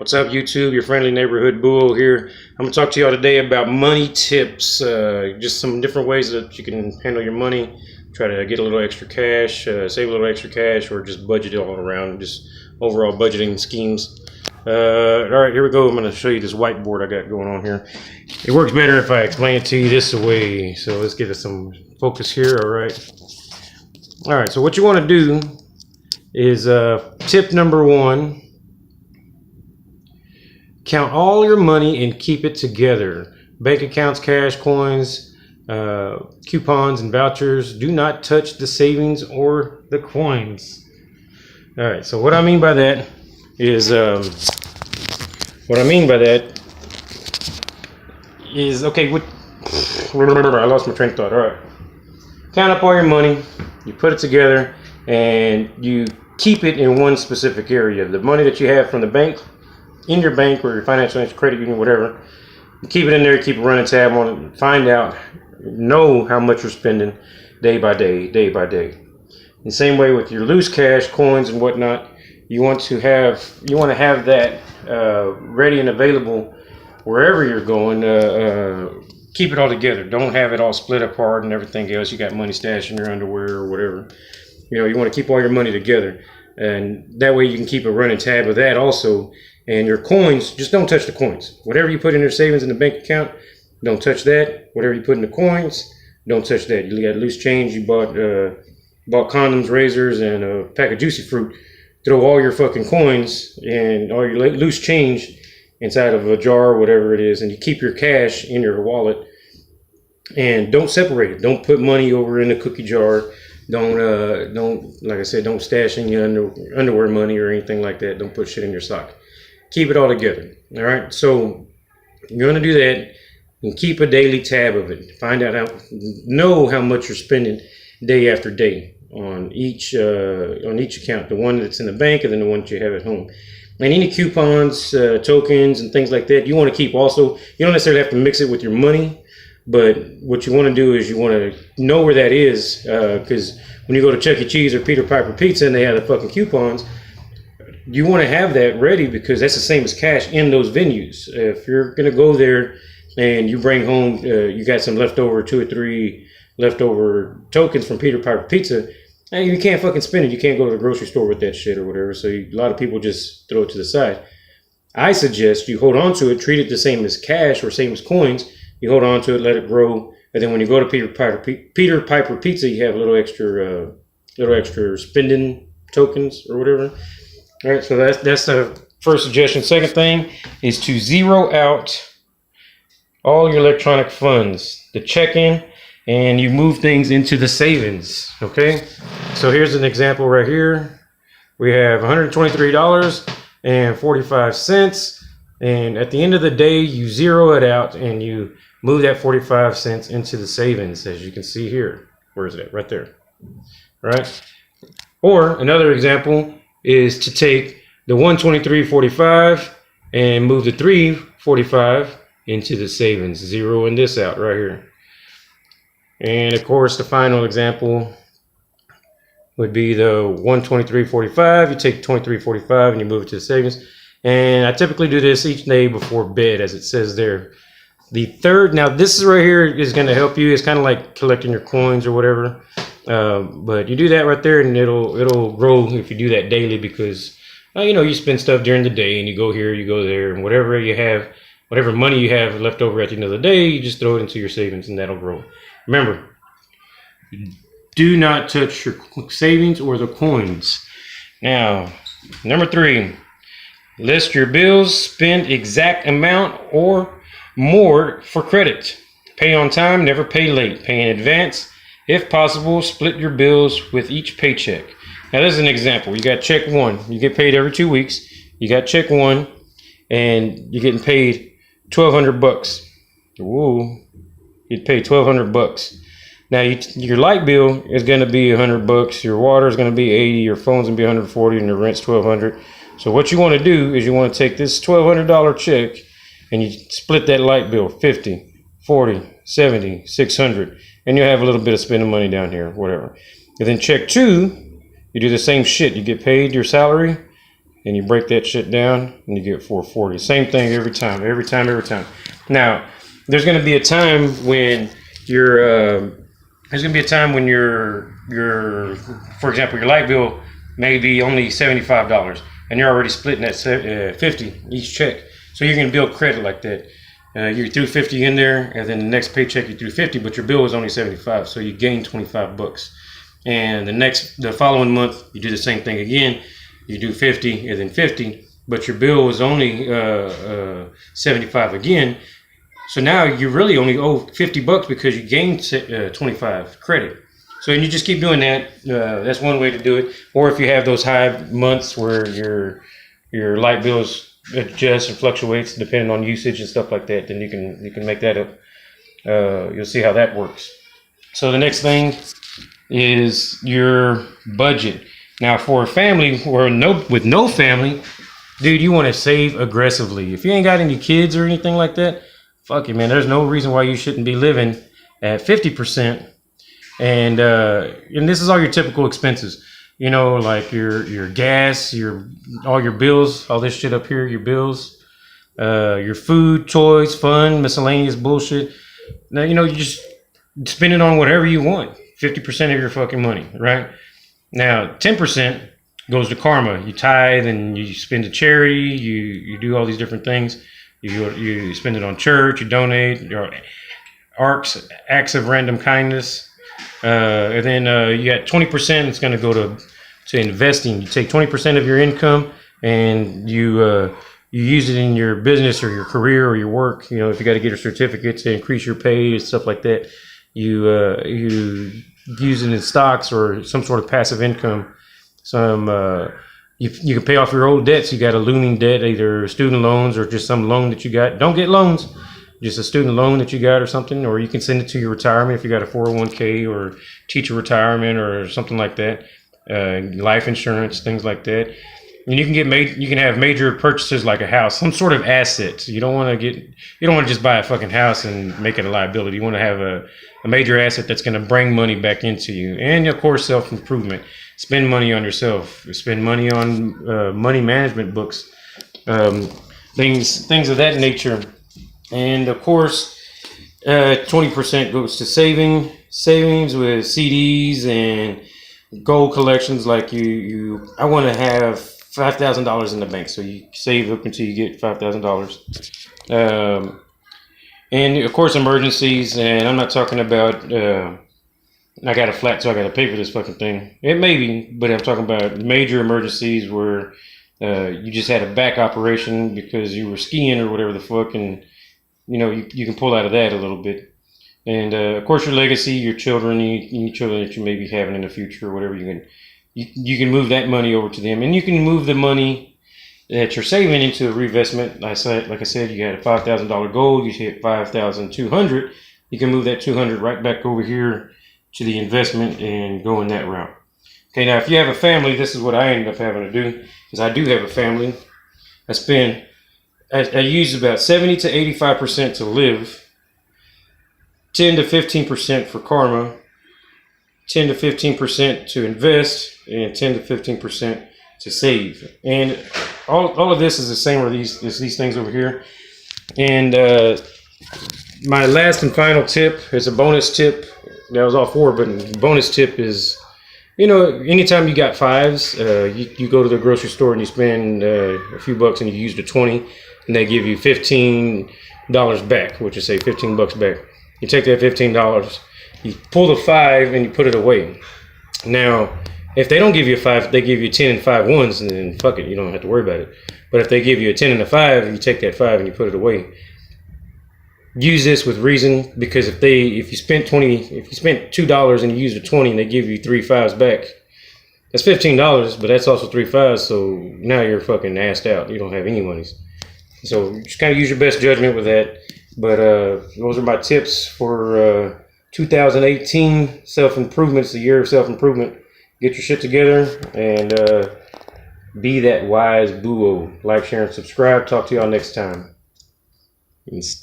What's up, YouTube? Your friendly neighborhood bull here. I'm going to talk to y'all today about money tips, just some different ways that you can handle your money, try to get a little extra cash, save a little extra cash, or just budget it all around, just overall budgeting schemes. All right, here we go. I'm going to show you this whiteboard I got going on here. It works better if I explain it to you this way, so let's give it some focus here, all right? All right, so what you want to do is tip number one. Count all your money and keep it together. Bank accounts, cash, coins, coupons, and vouchers. Do not touch the savings or the coins. All right, so what I mean by that is, okay, I lost my train of thought. All right. Count up all your money, you put it together, and you keep it in one specific area. The money that you have from the bank, in your bank or your financial credit union, whatever, you keep it in there, keep a running tab on it, find out, know how much you're spending day by day, day by day. In the same way with your loose cash, coins and whatnot, you want to have that ready and available wherever you're going. Keep it all together. Don't have it all split apart and everything else. You got money stashed in your underwear or whatever. You know, you want to keep all your money together, and that way you can keep a running tab of that also. And your coins, just don't touch the coins. Whatever you put in your savings in the bank account, don't touch that. Whatever you put in the coins, don't touch that. You got loose change, you bought condoms, razors, and a pack of juicy fruit. Throw all your fucking coins and all your loose change inside of a jar or whatever it is, and you keep your cash in your wallet. And don't separate it. Don't put money over in a cookie jar. Don't like I said, don't stash in your underwear money or anything like that. Don't put shit in your sock. Keep it all together. All right. So you're going to do that and keep a daily tab of it. Find out know how much you're spending day after day on each account, the one that's in the bank and then the one that you have at home. And any coupons, tokens and things like that, you want to keep also. You don't necessarily have to mix it with your money, but what you want to do is you want to know where that is, because when you go to Chuck E. Cheese or Peter Piper Pizza and they have the fucking coupons, you want to have that ready because that's the same as cash in those venues. If you're going to go there and you bring home, you got some leftover 2 or 3 leftover tokens from Peter Piper Pizza, and you can't fucking spend it. You can't go to the grocery store with that shit or whatever. So a lot of people just throw it to the side. I suggest you hold on to it, treat it the same as cash or same as coins. You hold on to it, let it grow, and then when you go to Peter Piper Pizza, you have a little extra spending tokens or whatever. All right, so that's the first suggestion. Second thing is to zero out all your electronic funds, the checking, and you move things into the savings, okay? So here's an example right here. We have $123.45, and at the end of the day, you zero it out and you move that 45 cents into the savings, as you can see here. Where is it? Right there, right? Or another example is to take the $123.45 and move the $3.45 into the savings, zeroing this out right here. And of course, the final example would be the $123.45. You take $23.45 and you move it to the savings. And I typically do this each day before bed, as it says there. The third, now this is right here is going to help you. It's kind of like collecting your coins or whatever. But you do that right there and it'll grow if you do that daily, because you spend stuff during the day and you go here, you go there, and whatever money you have left over at the end of the day, you just throw it into your savings and that'll grow. Remember, do not touch your savings or the coins. Now, number 3, list your bills, spend exact amount or more for credit. Pay on time, never pay late. Pay in advance. If possible, split your bills with each paycheck. Now, this is an example. You got check 1. You get paid every 2 weeks. You got check 1, and you're getting paid $1,200. Ooh, you'd pay $1,200. Now, your light bill is going to be $100. Your water is going to be $80. Your phone's going to be $140, and your rent's $1,200. So what you want to do is you want to take this $1,200 check and you split that light bill, $50, $40, $70, $600. And you have a little bit of spending money down here, whatever. And then check 2, you do the same shit. You get paid your salary, and you break that shit down, and you get 440. Same thing every time. Now, there's going to be a time when for example, your light bill may be only $75, and you're already splitting that $50 each check. So you're going to build credit like that. You threw $50 in there, and then the next paycheck you threw $50, but your bill was only $75, so you gained $25. And the following month you do the same thing again. You do $50 and then $50, but your bill was only $75 again. So now you really only owe $50 because you gained 25 credit. So you just keep doing that. That's one way to do it. Or if you have those high months where your light bills adjust and fluctuates depending on usage and stuff like that, then you can make that up. You'll see how that works. So the next thing is your budget. Now, for a family with no family, dude, you want to save aggressively. If you ain't got any kids or anything like that, fuck it, man. There's no reason why you shouldn't be living at 50%. And this is all your typical expenses. You know, like your gas, all your bills, all this shit up here, your bills, your food, toys, fun, miscellaneous bullshit. Now, you just spend it on whatever you want. 50% of your fucking money, right? Now, 10% goes to karma. You tithe and you spend to charity. You do all these different things. You spend it on church. You donate. Your acts of random kindness. And then you got 20%. It's going to go to investing. You take 20% of your income and you use it in your business or your career or your work. You know, if you got to get a certificate to increase your pay and stuff like that, you use it in stocks or some sort of passive income. You can pay off your old debts. You got a looming debt, either student loans or just some loan that you got. Don't get loans, just a student loan that you got or something, or you can send it to your retirement if you got a 401k or teacher retirement or something like that. Life insurance, things like that. And you can have major purchases like a house, some sort of asset. You don't want to just buy a fucking house and make it a liability. You want to have a major asset that's going to bring money back into you. And of course, self-improvement. Spend money on yourself. Spend money on money management books, things of that nature. And of course, 20% goes to savings with CDs and gold collections. Like I want to have $5,000 in the bank, so you save up until you get $5,000. And of course, emergencies. And I'm not talking about I got a flat, so I got to pay for this fucking thing. It may be, but I'm talking about major emergencies where you just had a back operation because you were skiing or whatever the fuck, and you can pull out of that a little bit. And of course, your legacy, your children, any children that you may be having in the future or whatever, you can move that money over to them, and you can move the money that you're saving into a reinvestment. Like I said, you got a $5,000 goal. You hit 5,200. You can move that 200 right back over here to the investment and go in that route. Okay, now if you have a family, this is what I ended up having to do, because I do have a family. I use about 70 to 85% to live, 10 to 15% for karma, 10 to 15% to invest, and 10 to 15% to save. And all of this is the same with these things over here. And my last and final tip is a bonus tip. That was all four, but the bonus tip is, anytime you got fives, you go to the grocery store and you spend a few bucks and you use the 20, and they give you $15 back, which is say $15 back. You take that $15, you pull the 5 and you put it away. Now, if they don't give you a 5, they give you 10 and 5 ones, and then fuck it, you don't have to worry about it. But if they give you a 10 and a 5, you take that 5 and you put it away. Use this with reason, because if you spent $2 and you used a 20 and they give you 3 5s back, that's $15, but that's also 3 5s. So now you're fucking assed out. You don't have any monies. So just kind of use your best judgment with that. But those are my tips for 2018 self-improvement. It's the year of self-improvement. Get your shit together and be that wise buo. Like, share, and subscribe. Talk to y'all next time. And stop.